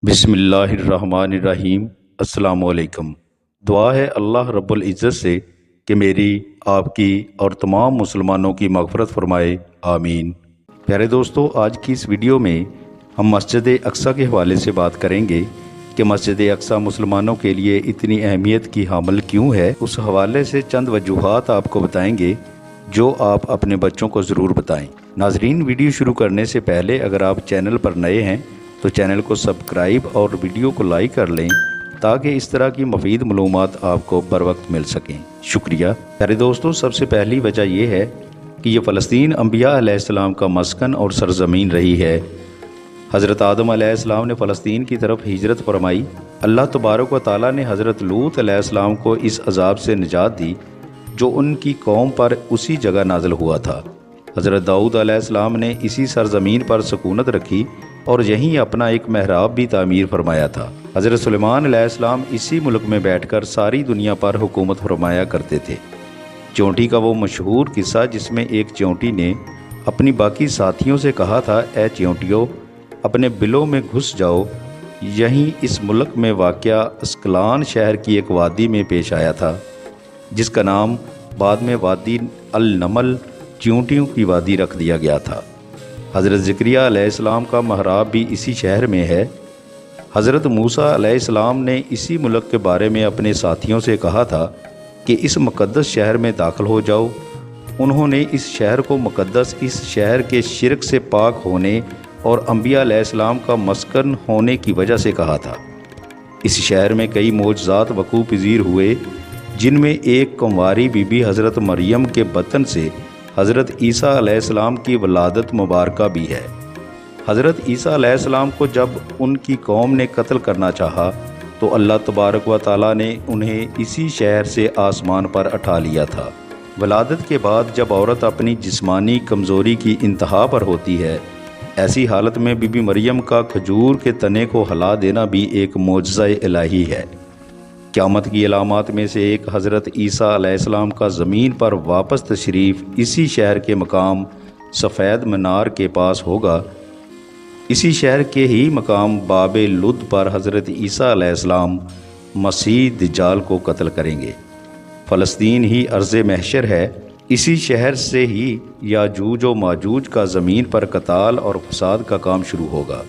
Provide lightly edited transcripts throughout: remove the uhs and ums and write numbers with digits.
بسم اللہ الرحمن الرحیم۔ السلام علیکم۔ دعا ہے اللہ رب العزت سے کہ میری، آپ کی اور تمام مسلمانوں کی مغفرت فرمائے، آمین۔ پیارے دوستو، آج کی اس ویڈیو میں ہم مسجد اقصیٰ کے حوالے سے بات کریں گے کہ مسجد اقصیٰ مسلمانوں کے لیے اتنی اہمیت کی حامل کیوں ہے۔ اس حوالے سے چند وجوہات آپ کو بتائیں گے جو آپ اپنے بچوں کو ضرور بتائیں۔ ناظرین، ویڈیو شروع کرنے سے پہلے اگر آپ چینل پر نئے ہیں تو چینل کو سبسکرائب اور ویڈیو کو لائک کر لیں تاکہ اس طرح کی مفید معلومات آپ کو بر وقت مل سکیں۔ شکریہ۔ پیارے دوستو، سب سے پہلی وجہ یہ ہے کہ یہ فلسطین انبیاء علیہ السلام کا مسکن اور سرزمین رہی ہے۔ حضرت آدم علیہ السلام نے فلسطین کی طرف ہجرت فرمائی۔ اللہ تبارک و تعالیٰ نے حضرت لوط علیہ السلام کو اس عذاب سے نجات دی جو ان کی قوم پر اسی جگہ نازل ہوا تھا۔ حضرت داؤد علیہ السلام نے اسی سرزمین پر سکونت رکھی اور یہیں اپنا ایک محراب بھی تعمیر فرمایا تھا۔ حضرت سلیمان علیہ السلام اسی ملک میں بیٹھ کر ساری دنیا پر حکومت فرمایا کرتے تھے۔ چونٹی کا وہ مشہور قصہ جس میں ایک چونٹی نے اپنی باقی ساتھیوں سے کہا تھا، اے چونٹیوں، اپنے بلوں میں گھس جاؤ، یہیں اس ملک میں واقع اسکلان شہر کی ایک وادی میں پیش آیا تھا جس کا نام بعد میں وادی النمل، چونٹیوں کی وادی رکھ دیا گیا تھا۔ حضرت زکریا علیہ السلام کا محراب بھی اسی شہر میں ہے۔ حضرت موسیٰ علیہ السلام نے اسی ملک کے بارے میں اپنے ساتھیوں سے کہا تھا کہ اس مقدس شہر میں داخل ہو جاؤ۔ انہوں نے اس شہر کو مقدس، اس شہر کے شرک سے پاک ہونے اور انبیاء علیہ السلام کا مسکن ہونے کی وجہ سے کہا تھا۔ اس شہر میں کئی معجزات وقوع پذیر ہوئے جن میں ایک کنواری بی بی حضرت مریم کے بطن سے حضرت عیسیٰ علیہ السلام کی ولادت مبارکہ بھی ہے۔ حضرت عیسیٰ علیہ السلام کو جب ان کی قوم نے قتل کرنا چاہا تو اللہ تبارک و تعالیٰ نے انہیں اسی شہر سے آسمان پر اٹھا لیا تھا۔ ولادت کے بعد جب عورت اپنی جسمانی کمزوری کی انتہا پر ہوتی ہے، ایسی حالت میں بی بی مریم کا کھجور کے تنے کو ہلا دینا بھی ایک معجزہ الہی ہے۔ قیامت کی علامات میں سے ایک حضرت عیسیٰ علیہ السلام کا زمین پر واپس تشریف اسی شہر کے مقام سفید مینار کے پاس ہوگا۔ اسی شہر کے ہی مقام باب لد پر حضرت عیسیٰ علیہ السلام مسیح دجال کو قتل کریں گے۔ فلسطین ہی ارض محشر ہے۔ اسی شہر سے ہی یاجوج و ماجوج کا زمین پر قتال اور فساد کا کام شروع ہوگا۔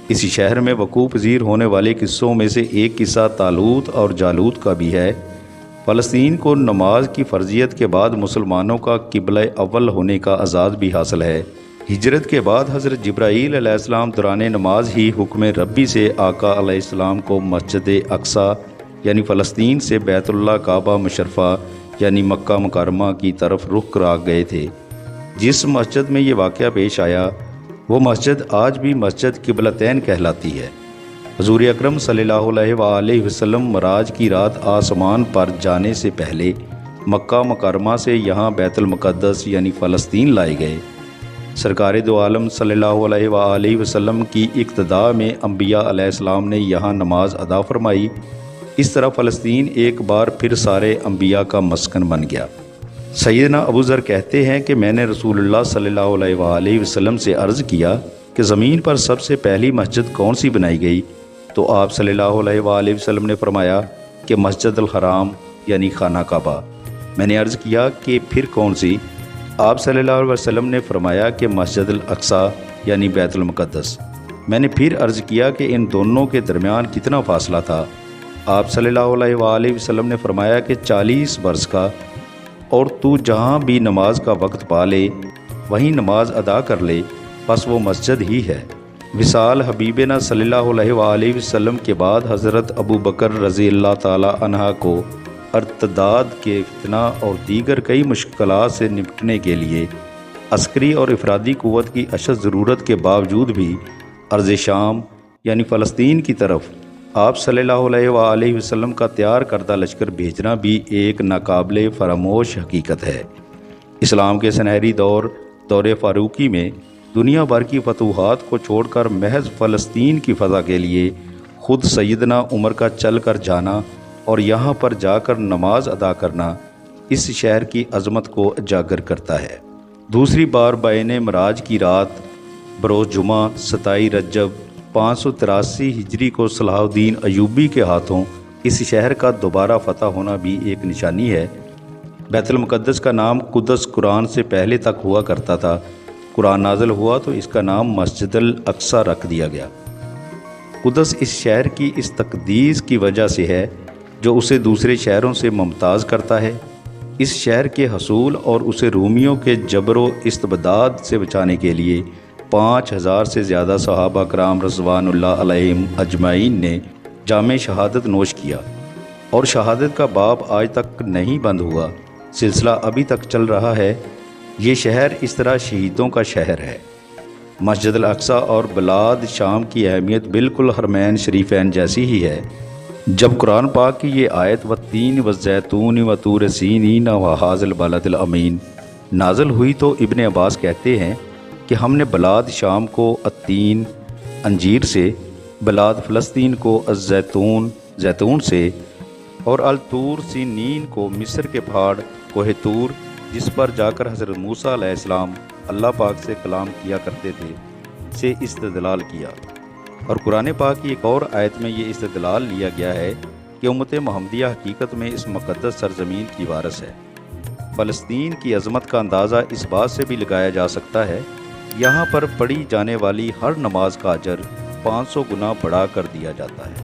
اسی شہر میں وقوع پذیر ہونے والے قصوں میں سے ایک قصہ طالوت اور جالوت کا بھی ہے۔ فلسطین کو نماز کی فرضیت کے بعد مسلمانوں کا قبلہ اول ہونے کا اعزاز بھی حاصل ہے۔ ہجرت کے بعد حضرت جبرائیل علیہ السلام دوران نماز ہی حکم ربی سے آقا علیہ السلام کو مسجد اقصیٰ یعنی فلسطین سے بیت اللہ کعبہ مشرفہ یعنی مکہ مکرمہ کی طرف رخ کرا گئے تھے۔ جس مسجد میں یہ واقعہ پیش آیا وہ مسجد آج بھی مسجد قبلتین کہلاتی ہے۔ حضور اکرم صلی اللہ علیہ وآلہ وسلم معراج کی رات آسمان پر جانے سے پہلے مکہ مکرمہ سے یہاں بیت المقدس یعنی فلسطین لائے گئے۔ سرکار دو عالم صلی اللہ علیہ وآلہ وسلم کی اقتداء میں انبیاء علیہ السلام نے یہاں نماز ادا فرمائی۔ اس طرح فلسطین ایک بار پھر سارے انبیاء کا مسکن بن گیا۔ سیدنا ابو ذر کہتے ہیں کہ میں نے رسول اللہ صلی اللہ علیہ وآلہ وسلم سے عرض کیا کہ زمین پر سب سے پہلی مسجد کون سی بنائی گئی؟ تو آپ صلی اللہ علیہ وآلہ وسلم نے فرمایا کہ مسجد الحرام یعنی خانہ کعبہ۔ میں نے عرض کیا کہ پھر کون سی؟ آپ صلی اللہ علیہ وسلم نے فرمایا کہ مسجد الاقصیٰ یعنی بیت المقدس۔ میں نے پھر عرض کیا کہ ان دونوں کے درمیان کتنا فاصلہ تھا؟ آپ صلی اللہ علیہ وآلہ وسلم نے فرمایا کہ 40 برس کا، اور تو جہاں بھی نماز کا وقت پا لے وہیں نماز ادا کر لے، بس وہ مسجد ہی ہے۔ وصال حبیبنا صلی اللہ علیہ وآلہ وسلم کے بعد حضرت ابو بکر رضی اللہ تعالی عنہ کو ارتداد کے فتنہ اور دیگر کئی مشکلات سے نپٹنے کے لیے عسکری اور افرادی قوت کی اشد ضرورت کے باوجود بھی ارض شام یعنی فلسطین کی طرف آپ صلی اللہ علیہ وآلہ وسلم کا تیار کردہ لشکر بھیجنا بھی ایک ناقابل فراموش حقیقت ہے۔ اسلام کے سنہری دور فاروقی میں دنیا بھر کی فتوحات کو چھوڑ کر محض فلسطین کی فضا کے لیے خود سیدنا عمر کا چل کر جانا اور یہاں پر جا کر نماز ادا کرنا اس شہر کی عظمت کو اجاگر کرتا ہے۔ دوسری بار بین معراج کی رات بروز جمعہ 27 رجب 583 ہجری کو صلاح الدین ایوبی کے ہاتھوں اس شہر کا دوبارہ فتح ہونا بھی ایک نشانی ہے۔ بیت المقدس کا نام قدس قرآن سے پہلے تک ہوا کرتا تھا۔ قرآن نازل ہوا تو اس کا نام مسجد الاقصیٰ رکھ دیا گیا۔ قدس اس شہر کی اس تقدیس کی وجہ سے ہے جو اسے دوسرے شہروں سے ممتاز کرتا ہے۔ اس شہر کے حصول اور اسے رومیوں کے جبر و استبداد سے بچانے کے لیے 5000 سے زیادہ صحابہ کرام رضوان اللہ علیہم اجمعین نے جام شہادت نوش کیا، اور شہادت کا باب آج تک نہیں بند ہوا، سلسلہ ابھی تک چل رہا ہے۔ یہ شہر اس طرح شہیدوں کا شہر ہے۔ مسجد الاقصیٰ اور بلاد شام کی اہمیت بالکل حرمین شریفین جیسی ہی ہے۔ جب قرآن پاک کی یہ آیت والتین والزیتون وطور سینین وہذا البلد الامین نازل ہوئی تو ابن عباس کہتے ہیں کہ ہم نے بلاد شام کو التین انجیر سے، بلاد فلسطین کو الزیتون زیتون سے، اور الطور سینین کو مصر کے پہاڑ کوہ طور جس پر جا کر حضرت موسیٰ علیہ السلام اللہ پاک سے کلام کیا کرتے تھے سے استدلال کیا۔ اور قرآن پاک کی ایک اور آیت میں یہ استدلال لیا گیا ہے کہ امت محمدیہ حقیقت میں اس مقدس سرزمین کی وارث ہے۔ فلسطین کی عظمت کا اندازہ اس بات سے بھی لگایا جا سکتا ہے، یہاں پر پڑھی جانے والی ہر نماز کا اجر 500 گنا بڑھا کر دیا جاتا ہے۔